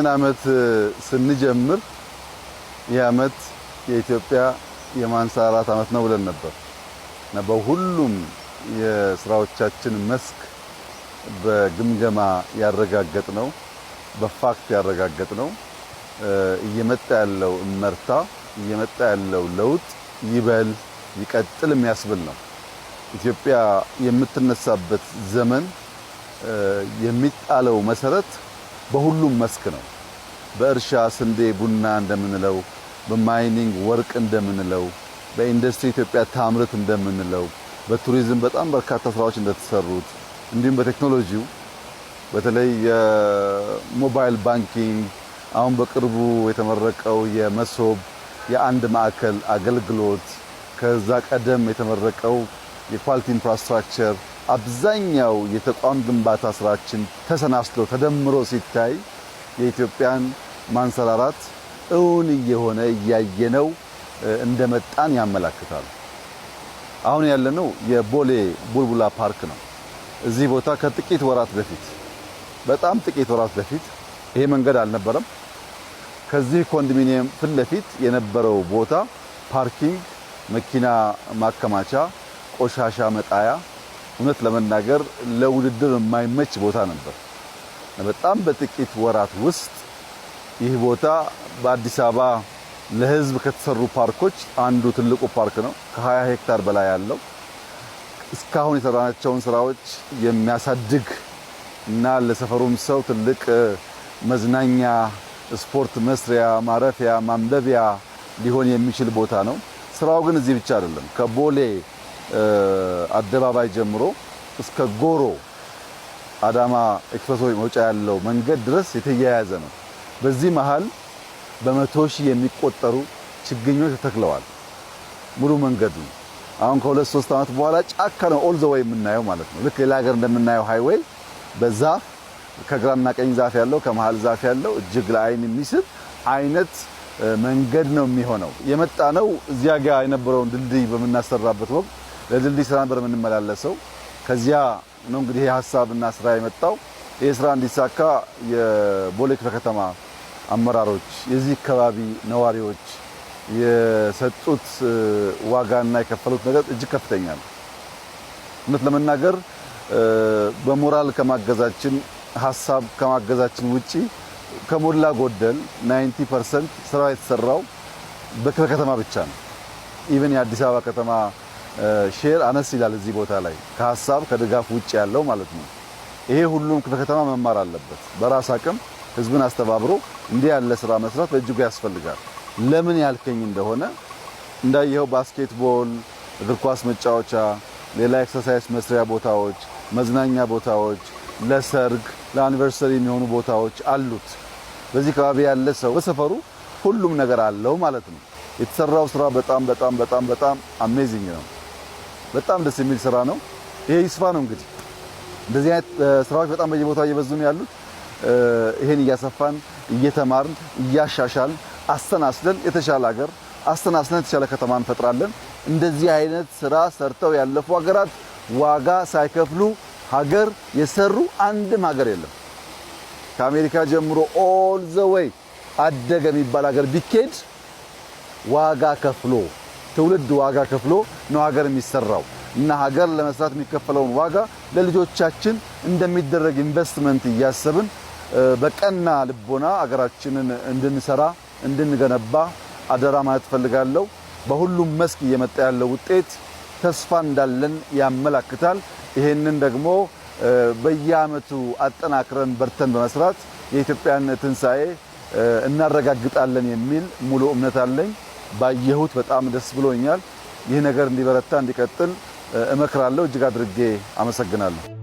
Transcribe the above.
ይህንን አመት ስንጀምር የአመት የኢትዮጵያ የማንሰራራት አመት ነው ብለን ነበር እና በሁሉም የስራዎቻችን መስክ በግምገማ ያረጋገጥነው በፋክት ያረጋገጥነው እየመጣ ያለው እመርታ እየመጣ ያለው ለውጥ ይበል ይቀጥል የሚያስብል ነው። ኢትዮጵያ የምትነሳበት ዘመን የሚጣለው መሰረት በሁሉም መስክ ነው። በእርሻ ስንዴ፣ ቡና እንደምንለው፣ በማይኒንግ ወርቅ እንደምንለው፣ በኢንዱስትሪ ኢትዮጵያ ታምርት እንደምንለው፣ በቱሪዝም በጣም በርካታ ስራዎች እንደተሰሩት እንዲሁም በቴክኖሎጂው በተለይ የሞባይል ባንኪንግ አሁን በቅርቡ የተመረቀው የመሶብ የአንድ ማዕከል አገልግሎት ከዛ ቀደም የተመረቀው የኳሊቲ ኢንፍራስትራክቸር አብዛኛው የተቋም ግንባታ ስራችን ተሰናስሎ ተደምሮ ሲታይ የኢትዮጵያን ማንሰራራት እውን የሆነ ያየነው እንደመጣን ያመለክታል። አሁን ያለነው የቦሌ ቡልቡላ ፓርክ ነው። እዚህ ቦታ ከጥቂት ወራት በፊት በጣም ጥቂት ወራት በፊት ይሄ መንገድ አልነበረም። ከዚህ ኮንዶሚኒየም ፊት ለፊት የነበረው ቦታ ፓርኪንግ፣ መኪና ማከማቻ፣ ቆሻሻ መጣያ እውነት ለመናገር ለውድድር የማይመች ቦታ ነበር። በጣም በጥቂት ወራት ውስጥ ይህ ቦታ በአዲስ አበባ ለህዝብ ከተሰሩ ፓርኮች አንዱ ትልቁ ፓርክ ነው። ከ20 ሄክታር በላይ ያለው እስካሁን የሰራናቸውን ስራዎች የሚያሳድግ እና ለሰፈሩም ሰው ትልቅ መዝናኛ፣ ስፖርት መስሪያ፣ ማረፊያ፣ ማንበቢያ ሊሆን የሚችል ቦታ ነው። ስራው ግን እዚህ ብቻ አይደለም። ከቦሌ አደባባይ ጀምሮ እስከ ጎሮ አዳማ ኤክስፕሬስ መውጫ ያለው መንገድ ድረስ የተያያዘ ነው። በዚህ መሃል በመቶ ሺህ የሚቆጠሩ ችግኞች ተተክለዋል። ሙሉ መንገዱ አሁን ከ2-3 አመት በኋላ ጫካ ነው ኦል ዘ ዌይ የምናየው ማለት ነው። ልክ ሌላ ሀገር እንደምናየው ሃይዌይ በዛፍ ከግራና ቀኝ ዛፍ ያለው ከመሃል ዛፍ ያለው እጅግ ለአይን የሚስብ አይነት መንገድ ነው የሚሆነው። የመጣ ነው እዚያ ጋር የነበረውን ድልድይ በመናሰራበት ወቅት ለድልድይ ስራ ነበር የምንመላለሰው። ከዚያ ነው እንግዲህ ሐሳብና ስራ የመጣው። ይሄ ስራ እንዲሳካ የቦሌ ክፍለ ከተማ አመራሮች፣ የዚህ አካባቢ ነዋሪዎች የሰጡት ዋጋና የከፈሉት ነገር እጅግ ከፍተኛ ነው። እውነት ለመናገር በሞራል ከማገዛችን ሐሳብ ከማገዛችን ውጪ ከሞላ ጎደል 90% ስራ የተሰራው በክፍለ ከተማ ብቻ ነው። ኢቭን የአዲስ አበባ ከተማ ሼር አነስ ይላል እዚህ ቦታ ላይ ከሐሳብ ከድጋፍ ውጪ ያለው ማለት ነው። ይሄ ሁሉም ክፍለ ከተማ መማር አለበት። በራስ አቅም ህዝብን አስተባብሮ እንዲህ ያለ ስራ መስራት በእጅጉ ያስፈልጋል። ለምን ያልከኝ እንደሆነ እንዳየው ባስኬትቦል፣ እግር ኳስ መጫወቻ፣ ሌላ ኤክሰርሳይዝ መስሪያ ቦታዎች፣ መዝናኛ ቦታዎች፣ ለሰርግ ለአኒቨርሰሪ የሚሆኑ ቦታዎች አሉት። በዚህ አካባቢ ያለ ሰው በሰፈሩ ሁሉም ነገር አለው ማለት ነው። የተሰራው ስራ በጣም በጣም በጣም በጣም አሜዚንግ ነው። በጣም ደስ የሚል ስራ ነው። ይሄ ይስፋ ነው እንግዲህ እንደዚህ አይነት ስራዎች በጣም በየቦታው እየበዙ ነው ያሉት። ይሄን እያሰፋን እየተማርን እያሻሻልን አስተናስለን የተሻለ ሀገር አስተናስለን የተሻለ ከተማ እንፈጥራለን። እንደዚህ አይነት ስራ ሰርተው ያለፉ ሀገራት ዋጋ ሳይከፍሉ ሀገር የሰሩ አንድም ሀገር የለም። ከአሜሪካ ጀምሮ ኦል ዘ ዌይ አደገ የሚባል ሀገር ቢኬድ ዋጋ ከፍሎ ትውልድ ዋጋ ከፍሎ ነው ሀገር የሚሰራው እና ሀገር ለመስራት የሚከፈለውን ዋጋ ለልጆቻችን እንደሚደረግ ኢንቨስትመንት እያሰብን በቀና ልቦና ሀገራችንን እንድንሰራ እንድንገነባ አደራ ማለት ፈልጋለሁ። በሁሉም መስክ እየመጣ ያለው ውጤት ተስፋ እንዳለን ያመለክታል። ይሄንን ደግሞ በየአመቱ አጠናክረን በርተን በመስራት የኢትዮጵያን ትንሳኤ እናረጋግጣለን የሚል ሙሉ እምነት አለኝ። ባየሁት በጣም ደስ ብሎኛል። ይህ ነገር እንዲበረታ እንዲቀጥል እመክራለሁ። እጅግ አድርጌ አመሰግናለሁ።